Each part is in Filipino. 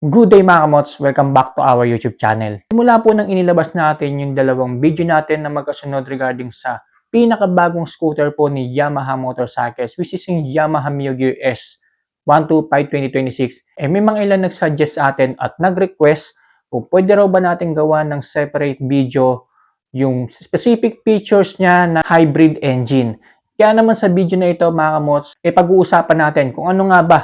Good day mga kamots! Welcome back to our YouTube channel. Simula po nang inilabas natin yung dalawang video natin na magkasunod regarding sa pinakabagong scooter po ni Yamaha Motorcycles, which is yung Yamaha Mio Gear S 125 2026. May mga ilan nag-suggest sa atin at nag-request kung pwede raw ba natin gawa ng separate video yung specific features niya na hybrid engine. Kaya naman sa video na ito mga kamots, pag-uusapan natin kung ano nga ba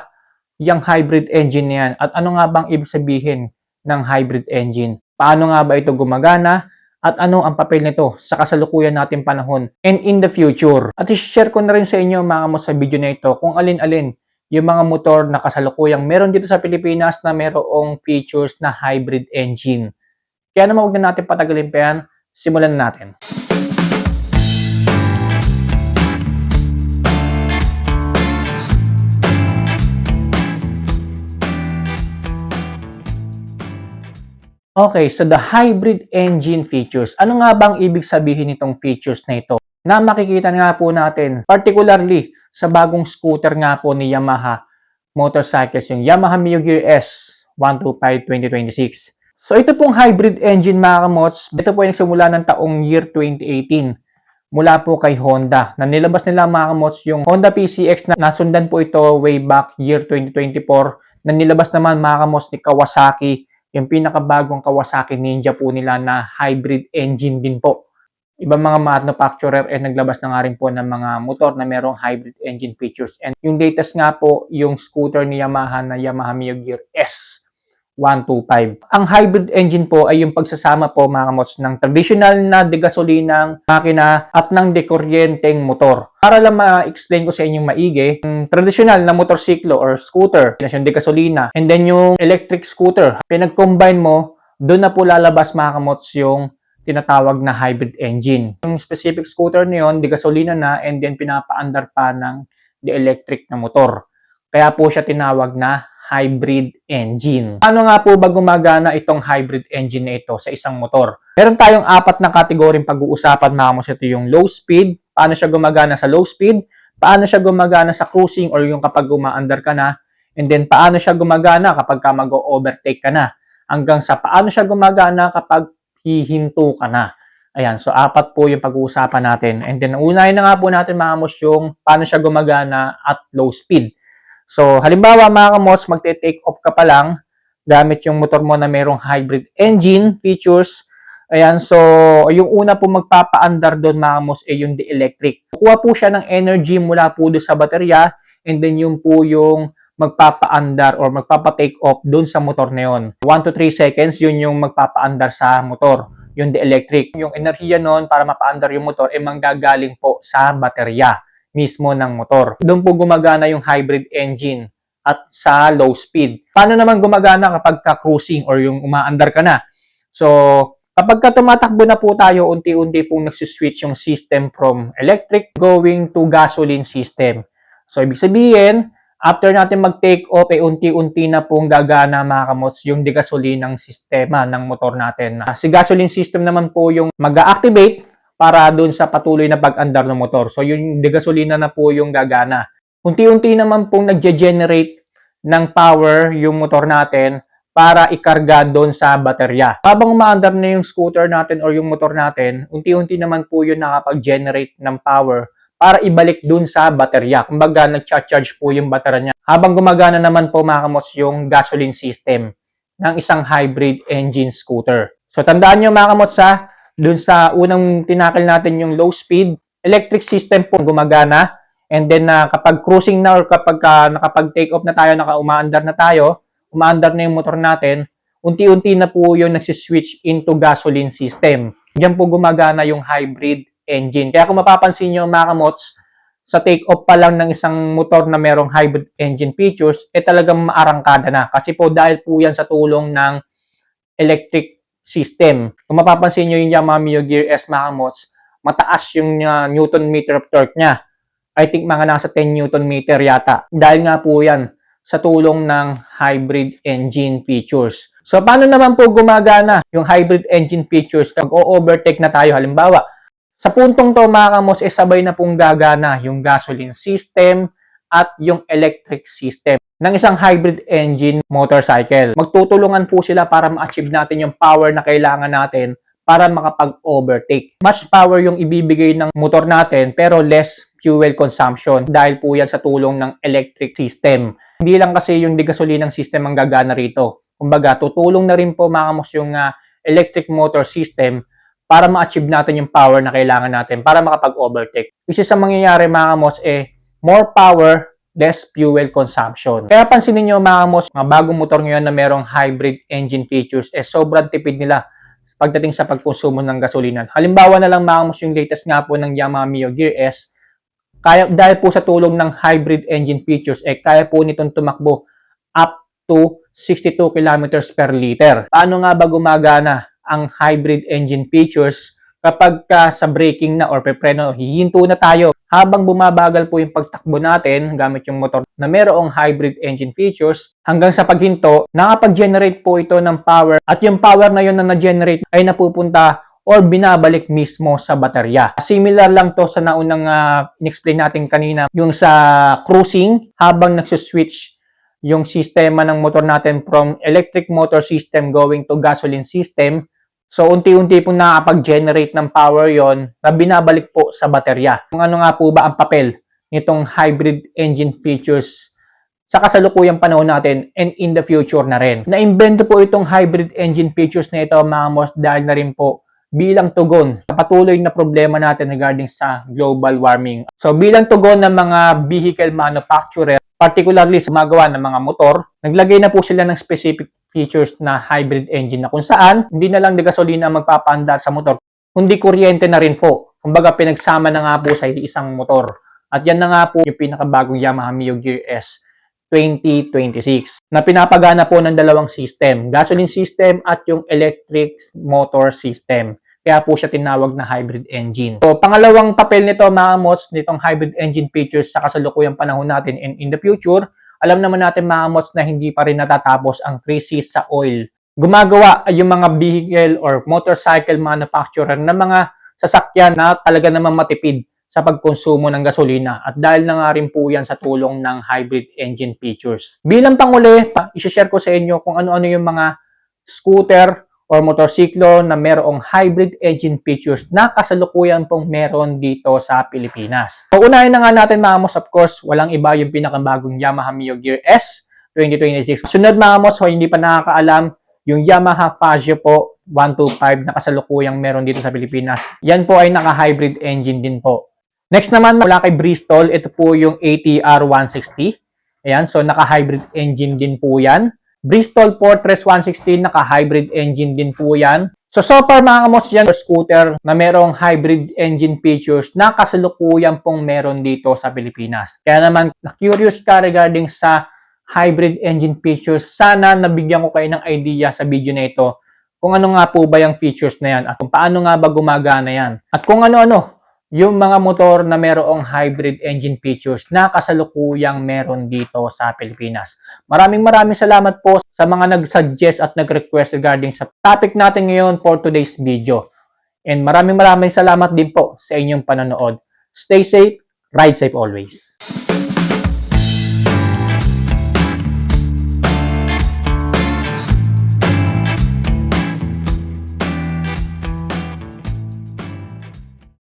yung hybrid engine na yan at ano nga bang ibig sabihin ng hybrid engine. Paano nga ba ito gumagana at ano ang papel nito sa kasalukuyan natin panahon and in the future. At i-share ko na rin sa inyo mga kamo sa video na ito kung alin-alin yung mga motor na kasalukuyang meron dito sa Pilipinas na merong features na hybrid engine. Kaya naman huwag na natin patagalin pa yan, simulan na natin. Okay, so the hybrid engine features. Ano nga bang ibig sabihin nitong features na ito? Na makikita nga po natin, particularly sa bagong scooter nga po ni Yamaha Motorcycles, yung Yamaha Mio Gear S 125 2026. So ito pong hybrid engine mga kamots, ito po ay nagsimula ng taong year 2018 mula po kay Honda. Na nilabas nila mga kamots yung Honda PCX na nasundan po ito way back year 2024. Na nilabas naman mga kamots ni Kawasaki yung pinakabagong Kawasaki Ninja po nila na hybrid engine din po. Ibang mga manufacturer naglabas na nga rin po ng mga motor na merong hybrid engine features. And yung latest nga po, yung scooter ni Yamaha na Yamaha Mio Gear S 125. Ang hybrid engine po ay yung pagsasama po mga kamots ng traditional na degasolinang makina at ng dekuryenteng motor. Para lang ma-explain ko sa inyong maigi, yung traditional na motorsiklo or scooter, yung degasolina, and then yung electric scooter, pinag-combine mo, doon na po lalabas mga kamots yung tinatawag na hybrid engine. Yung specific scooter na yun, degasolina na, and then pinapaandar pa ng electric na motor. Kaya po siya tinawag na hybrid engine. Paano nga po ba gumagana itong hybrid engine na ito sa isang motor? Meron tayong apat na kategoryeng pag-uusapan mga kamots. Ito yung low speed, paano siya gumagana sa low speed, paano siya gumagana sa cruising or yung kapag umaandar ka na, and then paano siya gumagana kapag ka mag-overtake ka na, hanggang sa paano siya gumagana kapag hihinto ka na. Ayan, so apat po yung pag-uusapan natin. And then unahin na nga po natin mga kamots yung paano siya gumagana at low speed. So, halimbawa mga kamots, magte-take off ka pa lang gamit yung motor mo na mayroong hybrid engine features. Ayan, so yung una po magpapaandar doon mga kamots ay yung electric. Kukuha po siya ng energy mula po doon sa baterya and then yung po yung magpapaandar or magpapa-take off doon sa motor na yun. 1 to 3 seconds, yun yung magpapaandar sa motor, yung electric. Yung enerhiya noon para mapaandar yung motor ay manggagaling po sa baterya mismo ng motor. Doon po gumagana yung hybrid engine at sa low speed. Paano naman gumagana kapag ka-cruising or yung umaandar ka na? So, kapag ka tumatakbo na po tayo, unti-unti pong nagsiswitch yung system from electric going to gasoline system. So, ibig sabihin, after natin mag-take off, unti-unti na pong gagana mga kamots yung degasolinang sistema ng motor natin. Si gasoline system naman po yung mag-activate para doon sa patuloy na pag-andar ng motor. So, yung degasolina na po yung gagana. Unti-unti naman pong nagge-generate ng power yung motor natin para ikarga doon sa baterya. Habang umaandar na yung scooter natin or yung motor natin, unti-unti naman po yun nakapag-generate ng power para ibalik doon sa baterya. Kumbaga, nag-charge po yung baterya niya. Habang gumagana naman po mga kamots yung gasoline system ng isang hybrid engine scooter. So, tandaan nyo mga kamots ha, doon sa unang tinakil natin yung low speed, electric system po gumagana. And then kapag cruising na or kapag nakapag-take off na tayo, umaandar na tayo, umaandar na yung motor natin, unti-unti na po yung nagsiswitch into gasoline system. Diyan po gumagana yung hybrid engine. Kaya kung mapapansin nyo mga kamots, sa take off pa lang ng isang motor na merong hybrid engine features, talagang maarangkada na. Kasi po dahil po yan sa tulong ng electric system. Kung mapapansin nyo yung Yamaha Mio Gear S mga kamots, mataas yung Newton meter of torque niya. I think mga nasa 10 Newton meter yata. Dahil nga po yan sa tulong ng hybrid engine features. So, paano naman po gumagana yung hybrid engine features kapag o-overtake na tayo? Halimbawa, sa puntong to mga kamots, sabay na pong gagana yung gasoline system at yung electric system ng isang hybrid engine motorcycle. Magtutulungan po sila para ma-achieve natin yung power na kailangan natin para makapag-overtake. Much power yung ibibigay ng motor natin pero less fuel consumption dahil po yan sa tulong ng electric system. Hindi lang kasi yung gasolinang system ang gagana rito. Kumbaga, tutulong na rin po mga kamos yung electric motor system para ma-achieve natin yung power na kailangan natin para makapag-overtake. Which is ang mangyayari mga kamos more power, less fuel consumption. Kaya pansinin nyo mga kamos, mga bagong motor ngayon na merong hybrid engine features, sobrang tipid nila pagdating sa pagkonsumo ng gasolina. Halimbawa na lang mga kamos yung latest nga po ng Yamaha Mio Gear S, dahil po sa tulong ng hybrid engine features, kaya po nitong tumakbo up to 62 kilometers per liter. Paano nga ba gumagana ang hybrid engine features kapag sa braking na or pepreno, hihinto na tayo habang bumabagal po yung pagtakbo natin gamit yung motor na mayroong hybrid engine features hanggang sa paghinto, nakapag-generate po ito ng power at yung power na yun na na-generate ay napupunta or binabalik mismo sa baterya. Similar lang to sa naunang in-explain natin kanina, yung sa cruising habang nagsuswitch yung sistema ng motor natin from electric motor system going to gasoline system. So, unti-unti po nakapag-generate ng power yon na binabalik po sa baterya. Kung ano nga po ba ang papel nitong hybrid engine features sa kasalukuyang panahon natin and in the future na rin. Na-invento po itong hybrid engine features na ito mga mos dahil na rin po bilang tugon sa patuloy na problema natin regarding sa global warming. So, bilang tugon ng mga vehicle manufacturer, particularly sa gumagawa ng mga motor, naglagay na po sila ng specific features na hybrid engine na kung saan hindi na lang de gasolina magpapaandar sa motor, kundi kuryente na rin po. Kumbaga pinagsama na nga po sa isang motor. At yan na nga po yung pinakabagong Yamaha Mio Gear S 2026 na pinapagana po ng dalawang system, gasoline system at yung electric motor system. Kaya po siya tinawag na hybrid engine. So, pangalawang papel nito mga mods, nitong hybrid engine features sa kasalukuyang panahon natin and in the future, alam naman natin mga mods na hindi pa rin natatapos ang crisis sa oil. Gumagawa yung mga vehicle or motorcycle manufacturer ng mga sasakyan na talaga namang matipid sa pagkonsumo ng gasolina at dahil na nga rin po yan sa tulong ng hybrid engine features. Bilang panguli, i-share ko sa inyo kung ano-ano yung mga scooter or motorsiklo na merong hybrid engine features na kasalukuyan pong meron dito sa Pilipinas. So, unahin na nga natin mga mos, of course, walang iba yung pinakabagong Yamaha Mio Gear S 2026. Sunod mga mos, kung hindi pa nakakaalam, yung Yamaha Fazio po 125 na kasalukuyang meron dito sa Pilipinas. Yan po ay naka-hybrid engine din po. Next naman, mula kay Bristol, ito po yung ATR 160. Ayan, so naka-hybrid engine din po yan. Bristol Fortress 160, naka-hybrid engine din po yan. So far mga kamos yan, scooter na merong hybrid engine features na kasalukuyan pong meron dito sa Pilipinas. Kaya naman, na-curious ka regarding sa hybrid engine features, sana nabigyan ko kayo ng idea sa video na ito kung ano nga po ba yung features na yan at kung paano nga ba gumagana yan. At kung ano-ano yung mga motor na merong hybrid engine features na kasalukuyang meron dito sa Pilipinas. Maraming salamat po sa mga nag-suggest at nag-request regarding sa topic natin ngayon for today's video. And maraming salamat din po sa inyong panonood. Stay safe, ride safe always.